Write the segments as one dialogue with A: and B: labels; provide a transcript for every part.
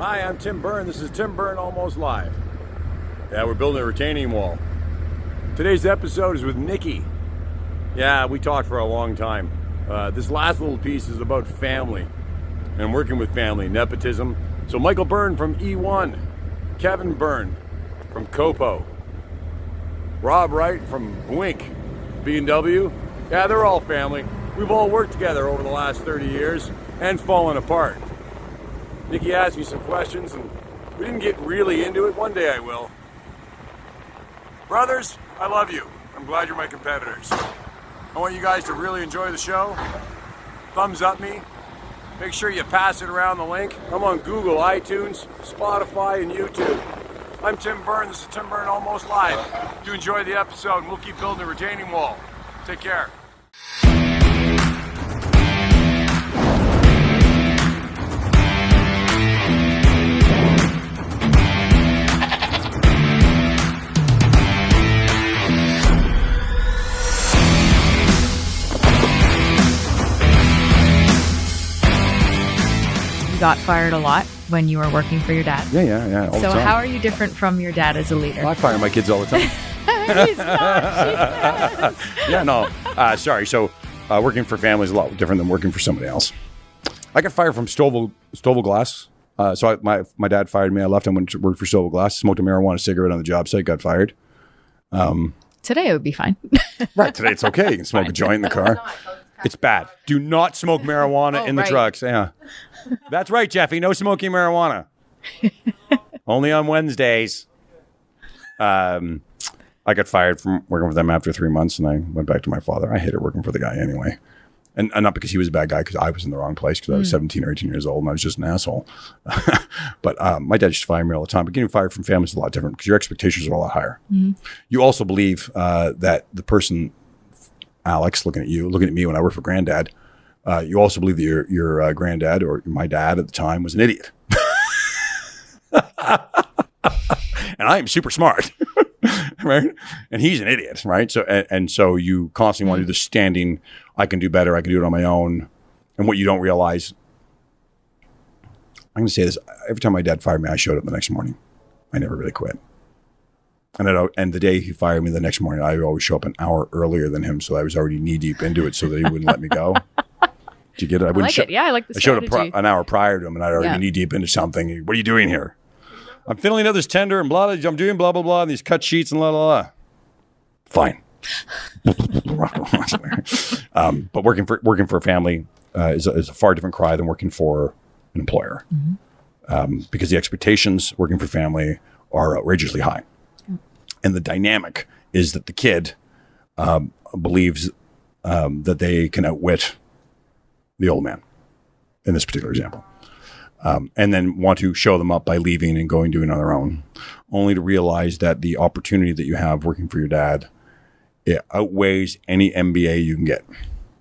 A: Hi, I'm Tim Byrne. This is Tim Byrne Almost Live. Yeah, we're building a retaining wall. Today's episode is with Nikki. Yeah, we talked for a long time. This last little piece is about family and working with family, nepotism. So Michael Byrne from E1, Kevin Byrne from Copo, Rob Wright from Wink, B&W. Yeah, they're all family. We've all worked together over the last 30 years and fallen apart. Nikki asked me some questions and we didn't get really into it. One day I will. Brothers, I love you. I'm glad you're my competitors. I want you guys to really enjoy the show. Thumbs up me. Make sure you pass it around the link. I'm on Google, iTunes, Spotify, and YouTube. I'm Tim Byrne. This is Tim Byrne Almost Live. You enjoy the episode and we'll keep building a retaining wall. Take care.
B: Got fired a lot when you were working for your dad.
A: Yeah. All the
B: So
A: time.
B: how are you different from your dad as a leader?
A: Well, I fire my kids all the time.
B: He's not, she says.
A: Yeah, no. Sorry. So working for family is a lot different than working for somebody else. I got fired from Stovall Glass. My dad fired me. I left and went to work for Stovall Glass. Smoked a marijuana cigarette on the job site. Got fired.
B: Today it would be fine.
A: Right. Today it's okay. You can smoke a joint in the car. It's bad. Do not smoke marijuana in the trucks. Yeah. That's right, Jeffy. No smoking marijuana. Only on Wednesdays. I got fired from working with them after 3 months, and I went back to my father. I hated working for the guy anyway. And not because he was a bad guy, because I was in the wrong place, because I was 17 or 18 years old, and I was just an asshole. But my dad used to fire me all the time. But getting fired from family is a lot different, because your expectations are a lot higher. Mm-hmm. You also believe that the person, Alex, looking at me when I worked for Granddad, you also believe that your granddad, or my dad at the time, was an idiot. And I am super smart, right? And he's an idiot, right? So and so you constantly want to do the standing, I can do better, I can do it on my own. And what you don't realize, I'm going to say this, every time my dad fired me, I showed up the next morning. I never really quit. And the day he fired me the next morning, I would always show up an hour earlier than him, so I was already knee deep into it so that he wouldn't let me go. Did you get it?
B: I like it. Yeah, I like the strategy.
A: I showed up an hour prior to him, and I'd already knee deep into something. What are you doing here? I'm fiddling out this tender and blah, blah, I'm doing blah, blah, blah, and these cut sheets and blah, blah, blah. Fine. But working for a family is a far different cry than working for an employer. Mm-hmm. Because the expectations working for family are outrageously high. And the dynamic is that the kid believes that they can outwit the old man, in this particular example. And then want to show them up by leaving and going doing on their own, only to realize that the opportunity that you have working for your dad, it outweighs any MBA you can get.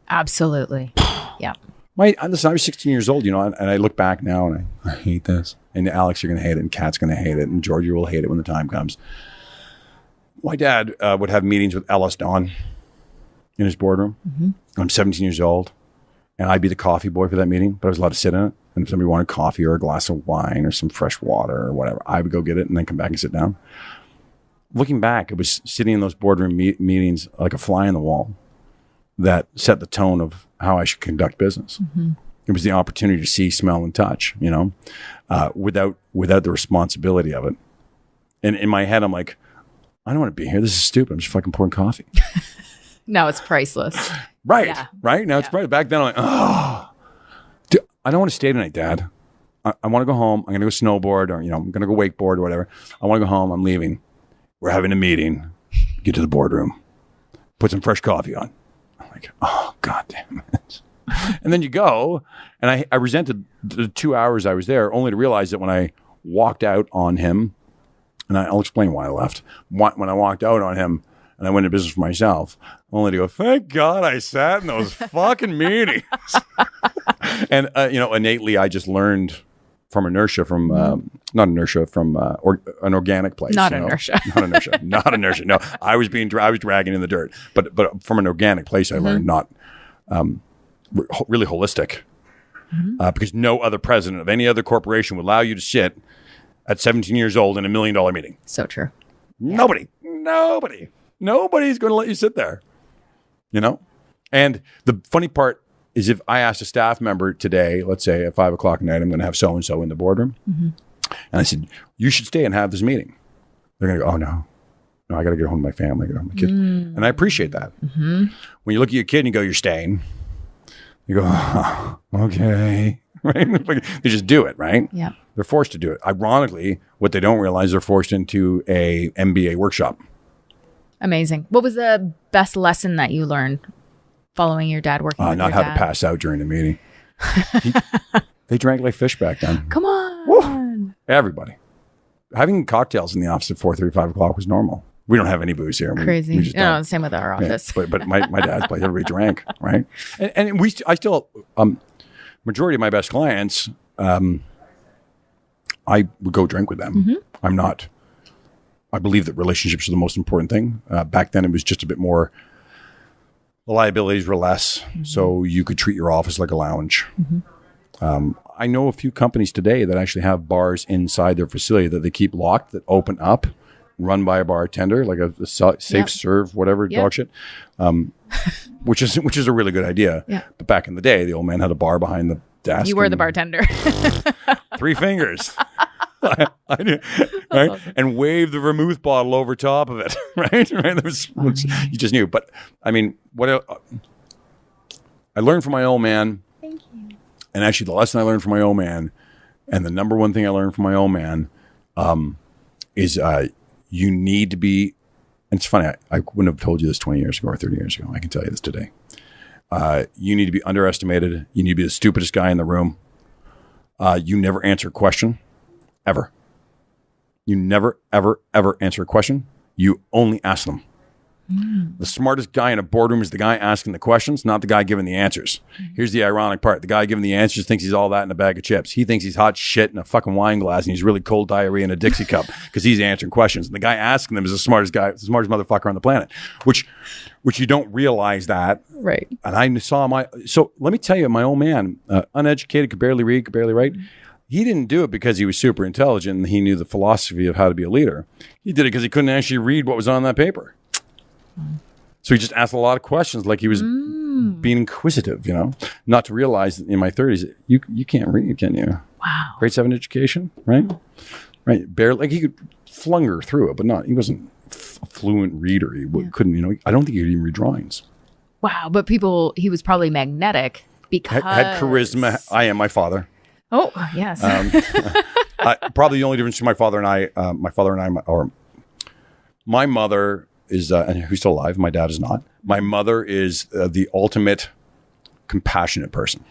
B: Absolutely. Yeah.
A: Listen, I was 16 years old, and I look back now and I hate this. And Alex, you're going to hate it, and Kat's going to hate it, and Georgia will hate it when the time comes. My dad would have meetings with Ellis Don in his boardroom. Mm-hmm. I'm 17 years old, and I'd be the coffee boy for that meeting, but I was allowed to sit in it. And if somebody wanted coffee or a glass of wine or some fresh water or whatever, I would go get it and then come back and sit down. Looking back, it was sitting in those boardroom meetings like a fly on the wall that set the tone of how I should conduct business. Mm-hmm. It was the opportunity to see, smell, and touch, without the responsibility of it. And in my head, I'm like, I don't want to be here. This is stupid. I'm just fucking pouring coffee.
B: Now it's priceless.
A: Right.
B: Yeah.
A: Right. Now it's priceless. Back then, I'm like, oh, dude, I don't want to stay tonight, Dad. I want to go home. I'm going to go snowboard, or, I'm going to go wakeboard or whatever. I want to go home. I'm leaving. We're having a meeting. Get to the boardroom. Put some fresh coffee on. I'm like, oh, God damn it. And then you go, and I resented the 2 hours I was there, only to realize that when I walked out on him, and I'll explain why I left. When I walked out on him and I went into business for myself, only to go, thank God I sat in those fucking meetings. And, innately I just learned from inertia, from not inertia, from an organic place.
B: Not inertia.
A: Not inertia. Not inertia. No, I was dragging in the dirt. But from an organic place, I learned, not really holistic. because no other president of any other corporation would allow you to sit at 17 years old in $1 million meeting.
B: So true.
A: Nobody's going to let you sit there, you know? And the funny part is if I asked a staff member today, let's say at 5 o'clock at night, I'm going to have so-and-so in the boardroom. And I said, you should stay and have this meeting. They're going to go, oh, no, I got to get home to my family, get home to my kid. And I appreciate that. When you look at your kid and you go, you're staying. You go, oh, okay. Right? They just do it, right?
B: Yeah.
A: They're forced to do it. Ironically, what they don't realize, they're forced into a MBA workshop.
B: Amazing. What was the best lesson that you learned following your dad working with
A: Not
B: your
A: how
B: dad?
A: to pass out during the meeting. They drank like fish back then.
B: Come on.
A: Woo! Everybody. Having cocktails in the office at 4:30, 5 o'clock was normal. We don't have any booze here.
B: Crazy.
A: We just don't.
B: Same with our office.
A: Yeah, but my dad's place, everybody drank, right? And I still, majority of my best clients, I would go drink with them. I believe that relationships are the most important thing. Back then, it was just a bit more, the liabilities were less, so you could treat your office like a lounge. I know a few companies today that actually have bars inside their facility that they keep locked, that open up, run by a bartender, like a safe serve, whatever, dog shit, which is a really good idea.
B: Yeah.
A: But back in the day, the old man had a bar behind the desk.
B: You were the bartender.
A: 3 fingers. I knew, right? Awesome. And wave the vermouth bottle over top of it, right? There was, you just knew. But I mean, what I learned from my old man.
B: Thank you.
A: And actually, the lesson I learned from my old man, and the number one thing I learned from my old man, is you need to be. And it's funny, I wouldn't have told you this 20 years ago or 30 years ago. I can tell you this today. You need to be underestimated. You need to be the stupidest guy in the room. You never answer a question. Ever. You never, ever, ever answer a question. You only ask them. The smartest guy in a boardroom is the guy asking the questions, not the guy giving the answers. Here's the ironic part. The guy giving the answers thinks he's all that in a bag of chips. He thinks he's hot shit in a fucking wine glass and he's really cold diarrhea in a Dixie cup because he's answering questions. And the guy asking them is the smartest smartest motherfucker on the planet, which you don't realize that.
B: Right.
A: And I saw so let me tell you, my old man, uneducated, could barely read, could barely write. He didn't do it because he was super intelligent and he knew the philosophy of how to be a leader. He did it because he couldn't actually read what was on that paper. So he just asked a lot of questions like he was being inquisitive, not to realize in my 30s, you can't read, can you?
B: Wow.
A: Grade 7 education, right? Right. Barely, like he could flunger through it, but he wasn't a fluent reader. He couldn't, I don't think he could even read drawings.
B: Wow. But he was probably magnetic because.
A: Had charisma. I am my father.
B: Oh, yes.
A: Probably the only difference between my father and I, or my mother is, and who's still alive, my dad is not. My mother is the ultimate compassionate person.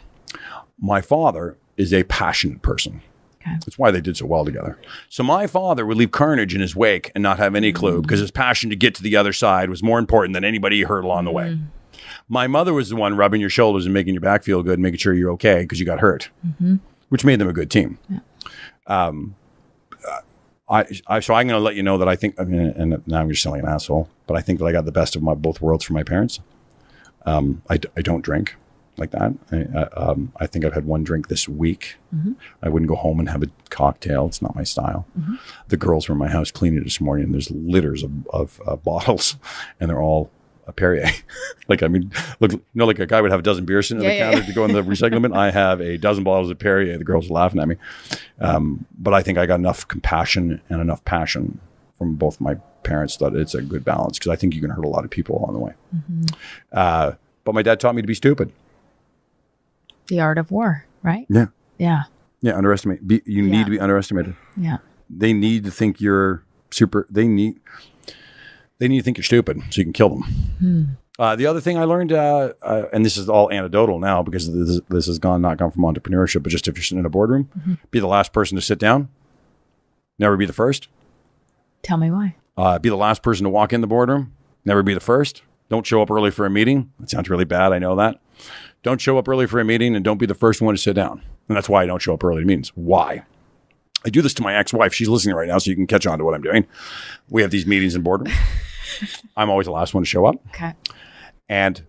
A: My father is a passionate person. Okay. That's why they did so well together. So my father would leave carnage in his wake and not have any clue because his passion to get to the other side was more important than anybody he heard along the way. My mother was the one rubbing your shoulders and making your back feel good and making sure you're okay because you got hurt. Which made them a good team. Yeah. So I'm going to let you know that I think, and now I'm just sounding an asshole, but I think that I got the best of both worlds from my parents. I don't drink like that. I think I've had one drink this week. I wouldn't go home and have a cocktail. It's not my style. The girls were in my house cleaning it this morning, and there's litters of bottles, and they're all a Perrier. Look, like a guy would have a dozen beers sitting on the counter to go in the recycling bin. I have a dozen bottles of Perrier. The girls are laughing at me. But I think I got enough compassion and enough passion from both my parents that it's a good balance because I think you can hurt a lot of people along the way. But my dad taught me to be stupid.
B: The art of war, right?
A: Yeah.
B: Yeah.
A: Yeah, underestimate. You need to be underestimated.
B: Yeah.
A: They need to think you're super. They need to think you're stupid so you can kill them. The other thing I learned, and this is all anecdotal now because this has not gone from entrepreneurship, but just if you're sitting in a boardroom, be the last person to sit down. Never be the first.
B: Tell me why.
A: Be the last person to walk in the boardroom. Never be the first. Don't show up early for a meeting. That sounds really bad. I know that. Don't show up early for a meeting and don't be the first one to sit down. And that's why I don't show up early to meetings. Why? I do this to my ex-wife. She's listening right now, so you can catch on to what I'm doing. We have these meetings in boardroom. I'm always the last one to show up.
B: Okay.
A: And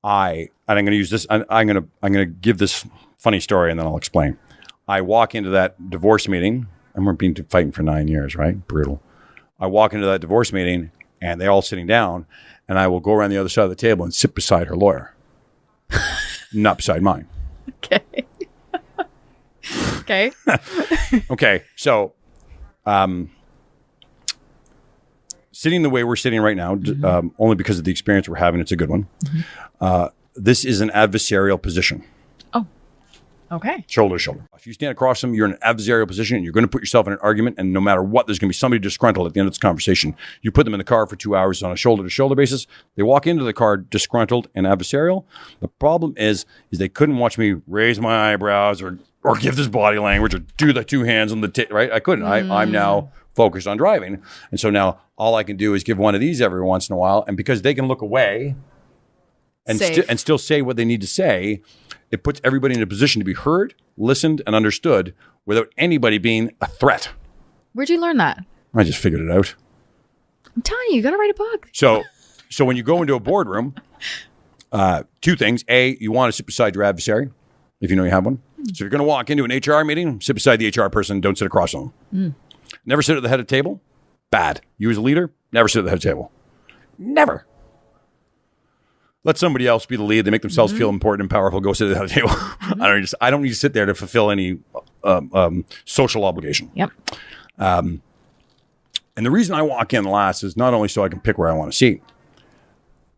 A: I'm going to use this. I'm going to give this funny story, and then I'll explain. I walk into that divorce meeting, and we've been fighting for 9 years, right? Brutal. I walk into that divorce meeting, and they're all sitting down, and I will go around the other side of the table and sit beside her lawyer, not beside mine.
B: Okay. Okay.
A: Okay, so sitting the way we're sitting right now, only because of the experience we're having, it's a good one. This is an adversarial position.
B: Oh, okay.
A: Shoulder to shoulder. If you stand across them, you're in an adversarial position, and you're going to put yourself in an argument, and no matter what, there's going to be somebody disgruntled at the end of this conversation. You put them in the car for 2 hours on a shoulder-to-shoulder basis. They walk into the car disgruntled and adversarial. The problem is they couldn't watch me raise my eyebrows or give this body language or do the two hands on the right? I couldn't. I'm now focused on driving. And so now all I can do is give one of these every once in a while. And because they can look away and still say what they need to say, it puts everybody in a position to be heard, listened, and understood without anybody being a threat.
B: Where'd you learn that?
A: I just figured it out.
B: I'm telling you got to write a book.
A: So when you go into a boardroom, two things. A, you want to sit beside your adversary if you know you have one. So if you're going to walk into an HR meeting, sit beside the HR person. Don't sit across from them. Never sit at the head of the table. Bad. You as a leader, never sit at the head of the table. Never. Let somebody else be the lead. They make themselves feel important and powerful. Go sit at the head of the table. I don't need to sit there to fulfill any social obligation.
B: Yep.
A: And the reason I walk in last is not only so I can pick where I want to seat.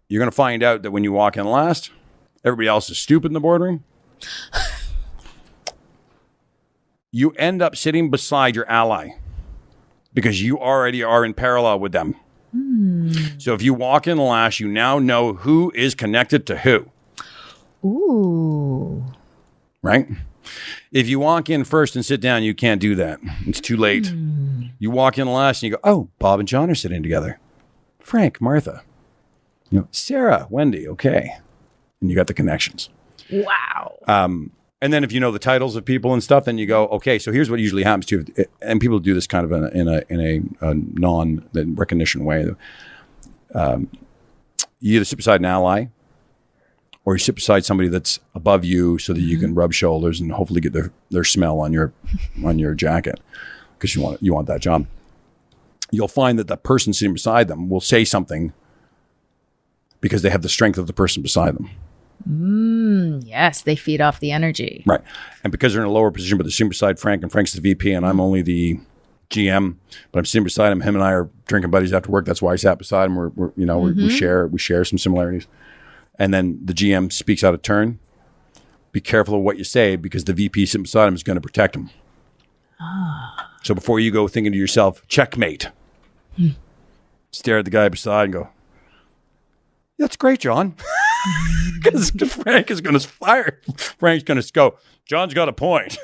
A: You're going to find out that when you walk in last, everybody else is stupid in the boardroom. You end up sitting beside your ally because you already are in parallel with them. So if you walk in last, you now know who is connected to who.
B: Ooh.
A: Right? If you walk in first and sit down, you can't do that. It's too late. You walk in last and you go, oh, Bob and John are sitting together. Frank, Martha. Sarah, Wendy, okay. And you got the connections.
B: Wow.
A: And then if you know the titles of people and stuff, then you go, okay, so here's what usually happens to you. And people do this kind of in a non-recognition way. You either sit beside an ally or you sit beside somebody that's above you so that you can rub shoulders and hopefully get their smell on your jacket because you want that job. You'll find that the person sitting beside them will say something because they have the strength of the person beside them.
B: Yes, they feed off the energy.
A: Right. And because they're in a lower position, but they're sitting beside Frank, and Frank's the VP, and I'm only the GM, but I'm sitting beside him. Him and I are drinking buddies after work. That's why I sat beside him. We share some similarities. And then the GM speaks out of turn. Be careful of what you say because the VP sitting beside him is going to protect him. So before you go thinking to yourself, checkmate, stare at the guy beside and go, that's great, John. Because Frank is going to fire. Frank's going to go, John's got a point.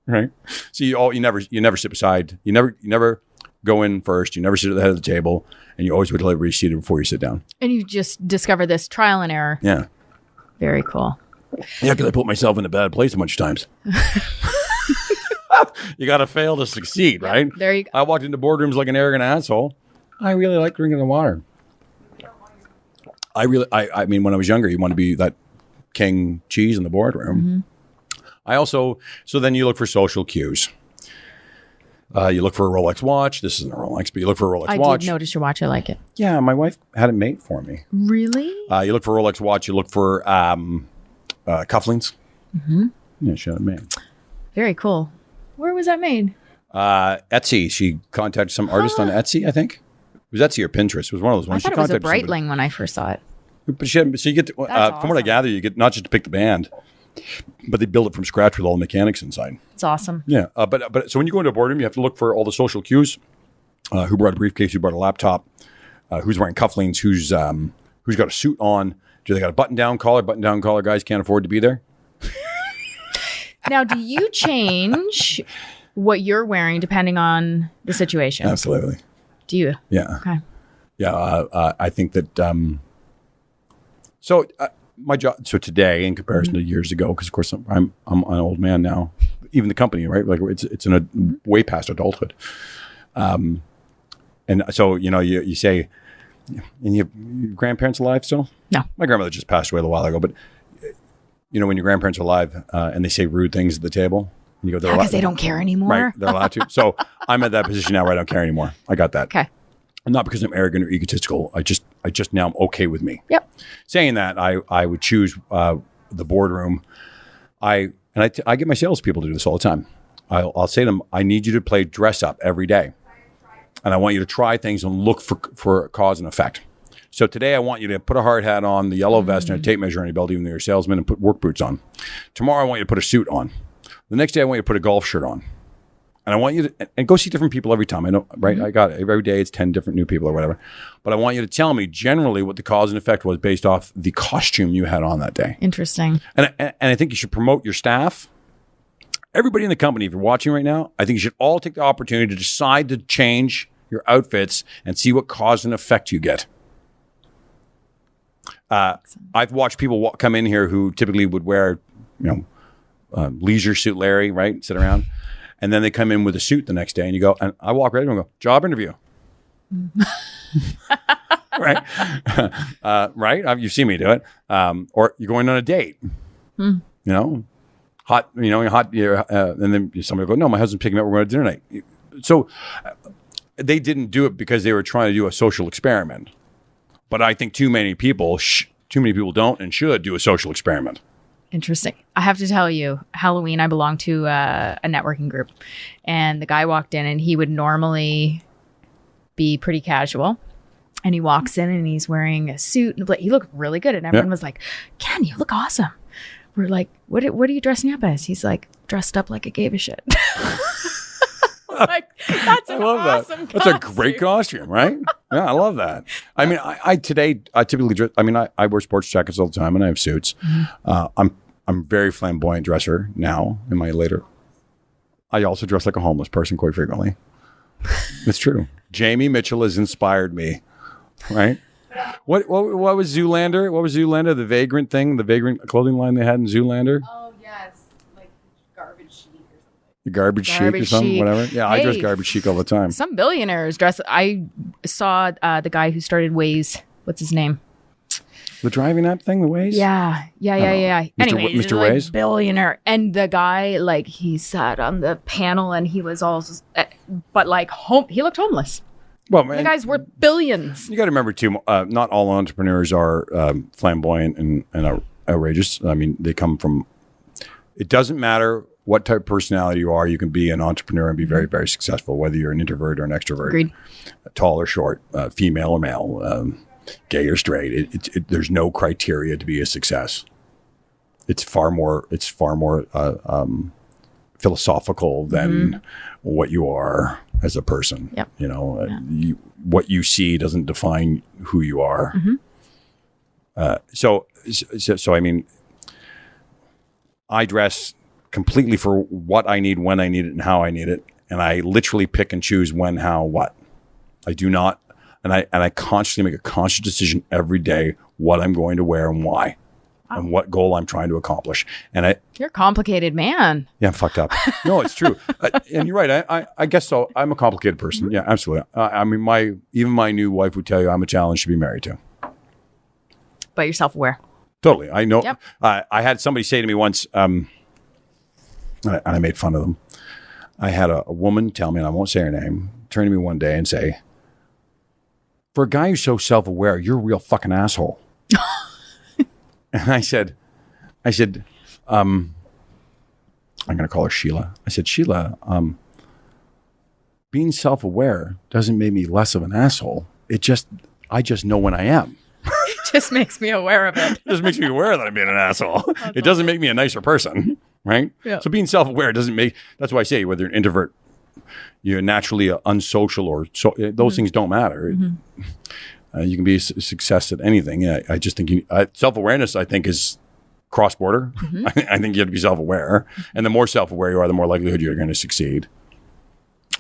A: Right? So you never sit beside. You never go in first. You never sit at the head of the table. And you always wait till everybody's seated before you sit down. And
B: you just discover this trial and error.
A: Yeah.
B: Very cool.
A: Yeah, because I put myself in a bad place a bunch of times. You got to fail to succeed, right?
B: There you go.
A: I walked into boardrooms like an arrogant asshole. I really like drinking the water. I mean, when I was younger, you want to be that king cheese in the boardroom. I also, so then you look for social cues. You look for a Rolex watch. This isn't a Rolex, but you look for a Rolex watch.
B: I did notice your watch. I like it.
A: Yeah, my wife had it made for me.
B: Really?
A: You look for a Rolex watch. You look for cufflinks. Yeah, she had it made.
B: Very cool. Where was that made?
A: Etsy. She contacted some artist on Etsy, I think. It was Etsy or Pinterest. It was one of those ones.
B: I thought it was a Breitling when I first saw it.
A: But so you get, from what I gather, you get not just to pick the band, but they build it from scratch with all the mechanics inside.
B: It's awesome.
A: Yeah. But so when you go into a boardroom, you have to look for all the social cues. Who brought a briefcase? Who brought a laptop? Who's wearing cufflinks? Who's got a suit on? Do they got a button-down collar? Button-down collar guys can't afford to be there.
B: Now, do you change what you're wearing depending on the situation?
A: Absolutely.
B: Do you?
A: Yeah.
B: Okay.
A: Yeah. I think that. My job. So today, in comparison to years ago, because of course I'm an old man now. Even the company, right? Like it's in a way past adulthood. And so you say, and your grandparents alive still?
B: No.
A: My grandmother just passed away a while ago, but you know, when your grandparents are alive and they say rude things at the table, and you go,
B: because they don't care anymore.
A: Right, they're allowed to. So I'm at that position now where I don't care anymore. I got that.
B: Okay.
A: And not because I'm arrogant or egotistical. I just now I'm okay with me.
B: Yep.
A: Saying that, I would choose the boardroom. I get my salespeople to do this all the time. I'll say to them, I need you to play dress up every day. And I want you to try things and look for cause and effect. So today I want you to put a hard hat on, the yellow vest, and a tape measure on your belt, even though you're a salesman, and put work boots on. Tomorrow I want you to put a suit on. The next day I want you to put a golf shirt on. And I want you to and go see different people every time. I know, right? I got it. Every day it's 10 different new people or whatever. But I want you to tell me generally what the cause and effect was based off the costume you had on that day.
B: Interesting.
A: And I think you should promote your staff. Everybody in the company, if you're watching right now, I think you should all take the opportunity to decide to change your outfits and see what cause and effect you get. I've watched people come in here who typically would wear, leisure suit Larry, right? Sit around. And then they come in with a suit the next day and you go, and I walk right in and go, job interview. Right? Right? You've seen me do it. Or you're going on a date. You know, hot, and then somebody will go, no, my husband's picking me up, we're going to dinner night. So they didn't do it because they were trying to do a social experiment. But I think too many people don't and should do a social experiment.
B: Interesting. I have to tell you, Halloween, I belong to a networking group. And the guy walked in and he would normally be pretty casual. And he walks in and he's wearing a suit. And he looked really good. And everyone was like, Ken, you look awesome. We're like, what are you dressing up as? He's like, dressed up like I gave a shit. Like, that's an awesome costume.
A: That's a great costume, right? Yeah, I love that. I mean, I typically dress. I mean, I wear sports jackets all the time, and I have suits. I'm a very flamboyant dresser now. In my later, I also dress like a homeless person quite frequently. It's true. Jamie Mitchell has inspired me. Right? What was Zoolander? What was Zoolander? The vagrant thing, the vagrant clothing line they had in Zoolander.
C: Oh yes, like garbage chic or something.
A: The garbage chic or something, whatever. Yeah, I dress garbage chic all the time.
B: Some billionaires dress. I saw the guy who started Waze. What's his name?
A: The driving app thing, the Waze?
B: Yeah. Anyway,
A: Mr. Waze?
B: Billionaire. And the guy, like, he sat on the panel and he was all, but like, he looked homeless.
A: Well, man,
B: the guy's worth billions.
A: You got to remember, too, not all entrepreneurs are flamboyant and outrageous. I mean, they come from, it doesn't matter what type of personality you are. You can be an entrepreneur and be very, very successful, whether you're an introvert or an extrovert.
B: Agreed.
A: Tall or short, female or male, gay or straight. There's no criteria to be a success. It's far more philosophical than what you are as a person.
B: Yep.
A: You know, what you see doesn't define who you are. So I mean, I dress completely for what I need, when I need it, and how I need it, and I literally pick and choose when, how, what. I do not, and I consciously make a conscious decision every day what I'm going to wear and why. And what goal I'm trying to accomplish. And
B: you're a complicated man.
A: Yeah, I'm fucked up. No, it's true. And you're right. I guess so. I'm a complicated person. Yeah, absolutely. I mean, even my new wife would tell you I'm a challenge to be married to.
B: But you're self-aware.
A: Totally. I know.
B: Yep.
A: I had somebody say to me once, and I made fun of them. I had a woman tell me, and I won't say her name, turn to me one day and say, for a guy who's so self-aware, you're a real fucking asshole. And I said, I'm going to call her Sheila. I said, Sheila, being self-aware doesn't make me less of an asshole. I just know when I am.
B: It just makes me aware of it.
A: It just makes me aware that I'm being an asshole. It doesn't make me a nicer person, right? Yeah. So being self-aware doesed that's why I say whether you're an introvert, you're naturally unsocial or those things don't matter. You can be a success at anything. Yeah, I just think self-awareness, I think, is cross-border. I think you have to be self-aware. And the more self-aware you are, the more likelihood you're going to succeed.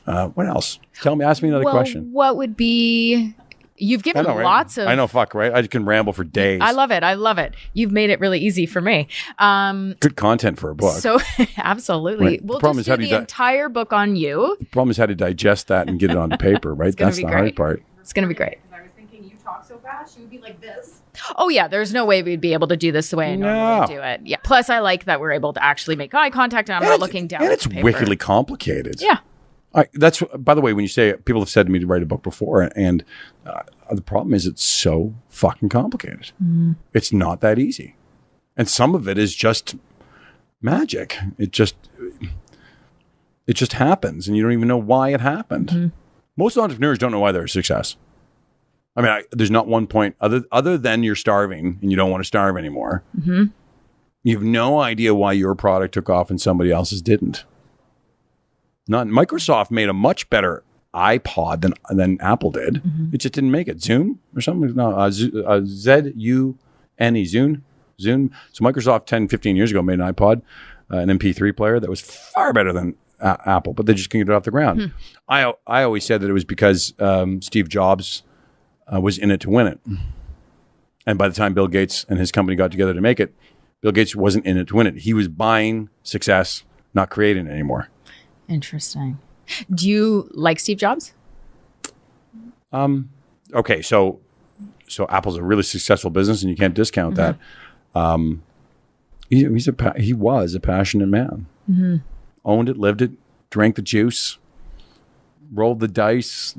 A: What else? Ask me another question.
B: What would be, you've given lots of.
A: I know, right? I can ramble for days.
B: I love it. You've made it really easy for me.
A: Good content for a book.
B: So, absolutely.
A: Right.
B: We'll just do the entire book on you.
A: The problem is how to digest that and get it onto paper, right? That's the hard part.
B: It's going to be great.
C: You talk so fast. she would be like this.
B: Oh yeah, there's no way we'd be able to do this the way I normally do it. Yeah. Plus, I like that we're able to actually make eye contact and I'm not looking down.
A: And
B: at
A: it's
B: the paper.
A: wickedly complicated.
B: Yeah.
A: That's, by the way, when you say, people have said to me to write a book before, and the problem is it's so fucking complicated. It's not that easy. And some of it is just magic. It just happens, and you don't even know why it happened. Most entrepreneurs don't know why they're a success. I mean, there's not one point other than you're starving and you don't want to starve anymore. You have no idea why your product took off and somebody else's didn't. Not Microsoft made a much better iPod than Apple did. It just didn't make it. Zoom or something? No, Z-U-N-E, Zune. So Microsoft 10, 15 years ago made an iPod, an MP3 player that was far better than Apple, but they just couldn't get it off the ground. I always said that it was because Steve Jobs was in it to win it. And by the time Bill Gates and his company got together to make it, Bill Gates wasn't in it to win it. He was buying success, not creating it anymore.
B: Interesting. Do you like Steve Jobs?
A: Okay, so Apple's a really successful business, and you can't discount that. He was a passionate man. Owned it, lived it, drank the juice, rolled the dice,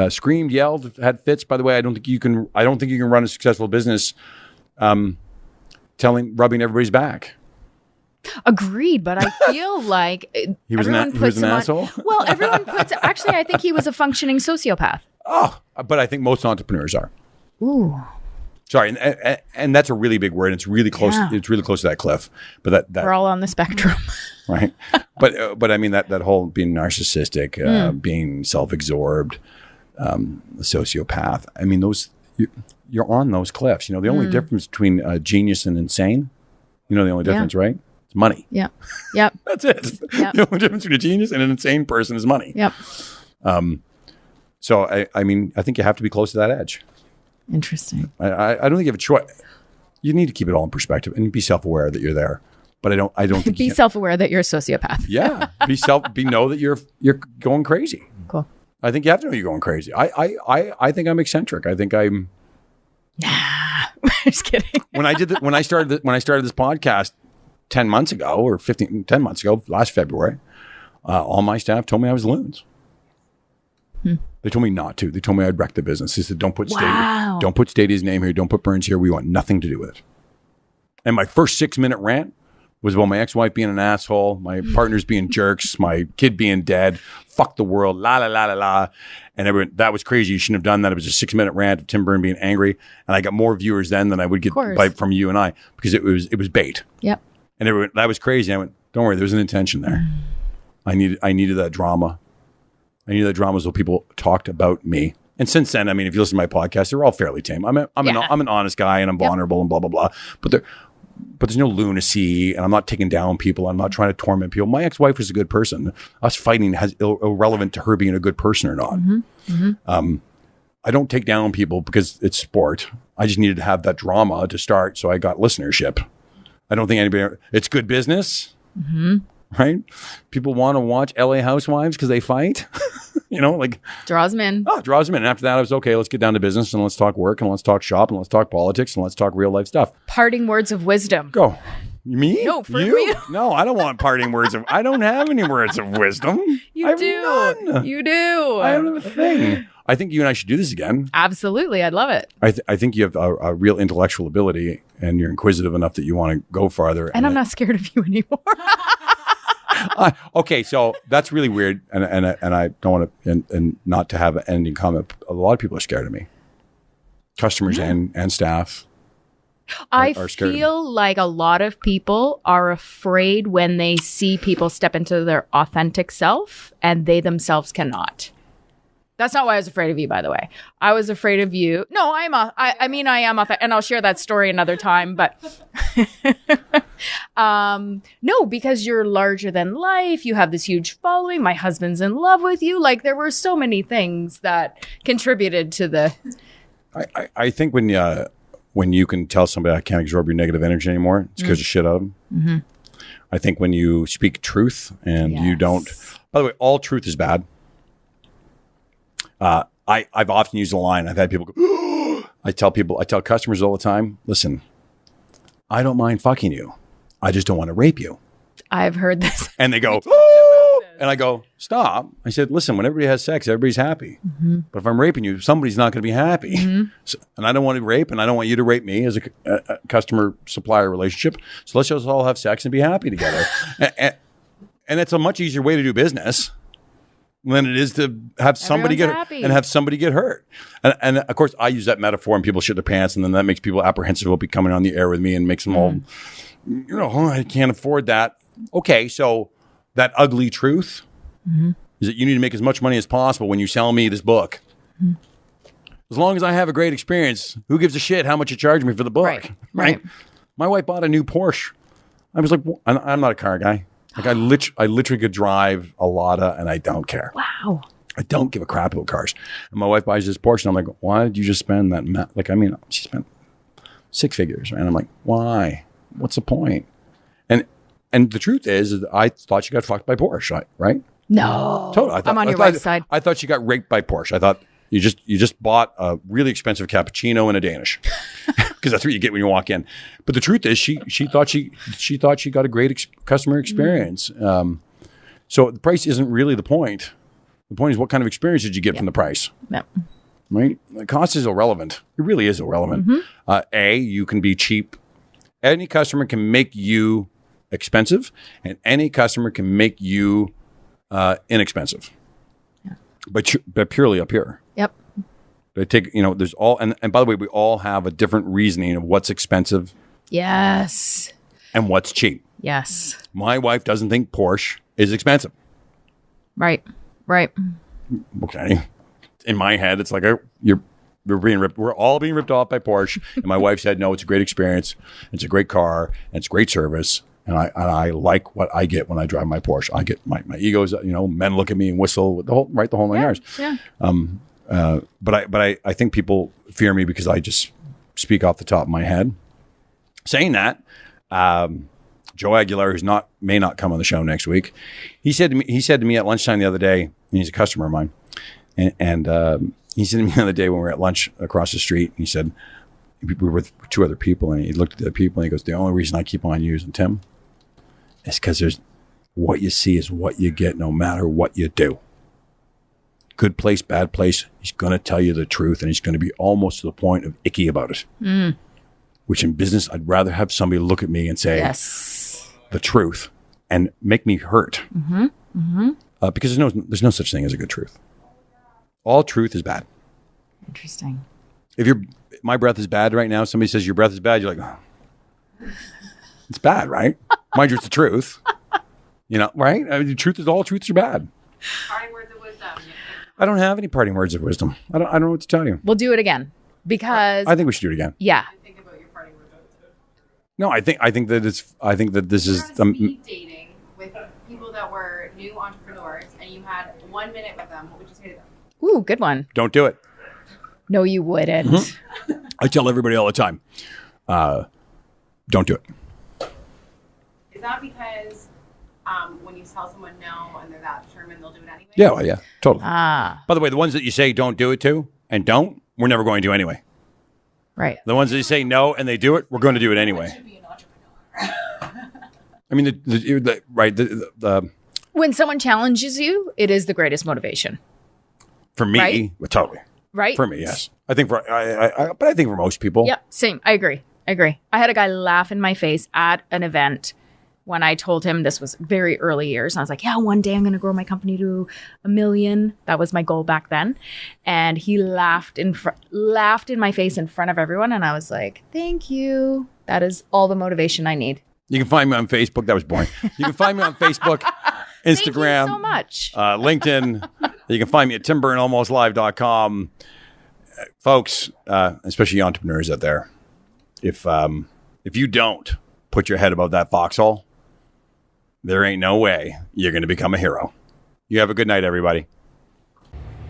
A: screamed, yelled, had fits. By the way, I don't think you can run a successful business rubbing everybody's back.
B: Agreed, but I feel like
A: he was an asshole.
B: Well, everyone puts. Actually, I think he was a functioning sociopath.
A: Oh, but I think most entrepreneurs are.
B: Ooh.
A: Sorry, and that's a really big word. It's really close. Yeah. It's really close to that cliff. But that
B: we're all on the spectrum,
A: right? But I mean that whole being narcissistic, being self-absorbed, sociopath. I mean you're on those cliffs. You know, the only difference between genius and insane. You know the only difference, right? It's money. Yep. That's it. Yep. The only difference between a genius and an insane person is money.
B: Yep.
A: So I mean, I think you have to be close to that edge.
B: Interesting.
A: I don't think you have a choice. You need to keep it all in perspective and be self-aware that you're there. But I don't think
B: be self-aware that you're a sociopath.
A: Yeah. Know that you're going crazy.
B: Cool.
A: I think you have to know you're going crazy. I think I'm eccentric. I think I'm.
B: Nah, just kidding.
A: when I started this podcast 10 months ago or 10 months ago, last February, all my staff told me I was loons. They told me not to. They told me I'd wreck the business. They said, don't put Stadia's name here. Don't put Burns here. We want nothing to do with it. And my first 6-minute rant was about my ex-wife being an asshole, my partners being jerks, my kid being dead, fuck the world, la la la la la. And everyone, that was crazy. You shouldn't have done that. It was a 6-minute rant of Tim Byrne being angry. And I got more viewers then than I would get from you and I, because it was bait.
B: Yep.
A: And everyone, that was crazy. I went, don't worry, there was an intention there. I needed that drama. I knew that drama so people talked about me. And since then, I mean, if you listen to my podcast, they're all fairly tame. I'm an honest guy, and I'm vulnerable and blah, blah, blah. But there's no lunacy, and I'm not taking down people. I'm not trying to torment people. My ex-wife is a good person. Us fighting is irrelevant to her being a good person or not. I don't take down people because it's sport. I just needed to have that drama to start, so I got listenership. I don't think anybody. It's good business. Right? People want to watch LA Housewives because they fight. You know, like
B: draws them in.
A: Oh, draws them in. And after that, I was okay. Let's get down to business and let's talk work and let's talk shop and let's talk politics and let's talk real life stuff.
B: Parting words of wisdom.
A: Go. Me?
B: No, for you.
A: No, I don't want parting words of. I don't have any words of wisdom.
B: You do. None. You do.
A: I don't have a thing. I think you and I should do this again.
B: Absolutely, I'd love it.
A: I think you have a real intellectual ability, and you're inquisitive enough that you want to go farther.
B: And I'm not scared of you anymore.
A: Okay, so that's really weird, and I don't want to and not to have an ending comment. A lot of people are scared of me, customers and staff.
B: I feel like a lot of people are afraid when they see people step into their authentic self, and they themselves cannot. That's not why I was afraid of you, by the way. I was afraid of you. No, I am authentic, and I'll share that story another time. But no, because you're larger than life. You have this huge following. My husband's in love with you. Like, there were so many things that contributed to the.
A: I think when you can tell somebody I can't absorb your negative energy anymore, it scares the shit out of them. I think when you speak truth and you don't. By the way, all truth is bad. I've often used a line. I've had people go, I tell customers all the time, listen, I don't mind fucking you. I just don't want to rape you.
B: I've heard this.
A: And they go, oh! And I go, stop. I said, listen, when everybody has sex, everybody's happy.
B: Mm-hmm.
A: But if I'm raping you, somebody's not going to be happy. Mm-hmm. So, and I don't want to rape, and I don't want you to rape me as a customer-supplier relationship. So let's just all have sex and be happy together. and it's a much easier way to do business than it is to have somebody have somebody get hurt. And of course, I use that metaphor, and people shit their pants, and then that makes people apprehensive about becoming on the air with me, and makes them all, I can't afford that. Okay, so that ugly truth is that you need to make as much money as possible when you sell me this book. Mm-hmm. As long as I have a great experience, who gives a shit how much you charge me for the book? Right. My wife bought a new Porsche. I was like, I'm not a car guy. Like I literally could drive a Lada, and I don't care.
B: Wow.
A: I don't give a crap about cars. And my wife buys this Porsche, and I'm like, why did you just spend that? She spent 6 figures, right? And I'm like, why? What's the point? And the truth is I thought she got fucked by Porsche, right?
B: No.
A: Totally.
B: I'm on your wife's side.
A: I thought she got raped by Porsche. I thought you just bought a really expensive cappuccino and a Danish, because that's what you get when you walk in. But the truth is, she thought she got a great customer experience. So the price isn't really the point. The point is, what kind of experience did you get from the price?
B: Yep.
A: Right? The cost is irrelevant. It really is irrelevant. Mm-hmm. You can be cheap. Any customer can make you expensive, and any customer can make you inexpensive. Yeah. But purely up here.
B: Yep.
A: They take, there's all, and by the way, we all have a different reasoning of what's expensive.
B: Yes.
A: And what's cheap.
B: Yes. My
A: wife doesn't think Porsche is expensive.
B: Right.
A: Okay. In my head, it's like we're being ripped. We're all being ripped off by Porsche. And my wife said, no, it's a great experience. It's a great car, and it's great service. And I like what I get when I drive my Porsche. I get my egos, men look at me and whistle with the whole 9 yards.
B: Yeah.
A: But I think people fear me because I just speak off the top of my head. Saying that, Joe Aguilar, who's may not come on the show next week, he said to me at lunchtime the other day, and he's a customer of mine, and he said to me the other day when we were at lunch across the street, and he said, we were with 2 other people, and he looked at the people and he goes, the only reason I keep on using Tim is because there's what you see is what you get no matter what you do. Good place, bad place, he's going to tell you the truth, and he's going to be almost to the point of icky about it. Which in business, I'd rather have somebody look at me and say the truth and make me hurt. Because there's no such thing as a good truth. All truth is bad.
B: Interesting.
A: If my breath is bad right now, somebody says your breath is bad, you're like, oh. It's bad, right? Mind you, it's the truth. Right? I mean, the truth is all truths are bad.
C: Parting words of wisdom.
A: I don't have any parting words of wisdom. I don't know what to tell you.
B: We'll do it again because
A: I think we should do it again.
B: Yeah.
C: Think about your parting words.
A: No, I think that this is
C: speed dating with people that were new entrepreneurs, and you had 1 minute with them. What would you say to them?
B: Ooh, good one.
A: Don't do it.
B: No, you wouldn't.
A: Mm-hmm. I tell everybody all the time, don't do it.
C: Is that because when you tell someone no and they're that determined, they'll do it anyway?
A: Yeah, well, yeah, totally.
B: Ah.
A: By the way, the ones that you say don't do it to and don't, we're never going to anyway.
B: Right.
A: The ones that you say no and they do it, we're going to do it anyway.
C: Should be an entrepreneur.
A: I mean,
B: when someone challenges you, it is the greatest motivation.
A: For me,
B: right?
A: Totally.
B: Right?
A: For me, yes. I think but I think for most people.
B: Yep, same. I agree. I had a guy laugh in my face at an event when I told him, this was very early years. And I was like, yeah, one day I'm going to grow my company to 1 million. That was my goal back then. And he laughed in my face in front of everyone. And I was like, thank you. That is all the motivation I need.
A: You can find me on Facebook. That was boring. You can find me on Facebook, Instagram.
B: Thank you so much.
A: LinkedIn. You can find me at timburtonalmostlive.com. Folks, especially entrepreneurs out there, if you don't put your head above that foxhole, there ain't no way you're going to become a hero. You have a good night, everybody.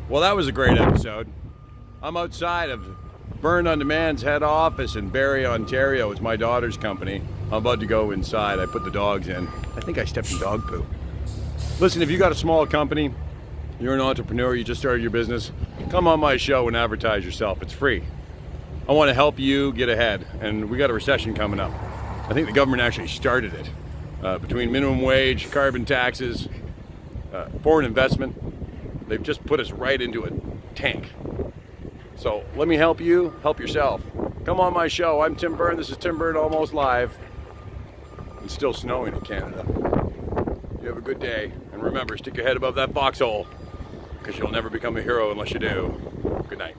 A: Well, that was a great episode. I'm outside of Burn On Demand's head office in Barrie, Ontario. It's my daughter's company. I'm about to go inside. I put the dogs in. I think I stepped in dog poo. Listen, if you got a small company, you're an entrepreneur, you just started your business, come on my show and advertise yourself. It's free. I want to help you get ahead, and we got a recession coming up. I think the government actually started it. Between minimum wage, carbon taxes, foreign investment, they've just put us right into a tank. So let me help you, help yourself. Come on my show. I'm Tim Byrne. This is Tim Byrne Almost Live. It's still snowing in Canada. You have a good day. And remember, stick your head above that foxhole, because you'll never become a hero unless you do. Good night.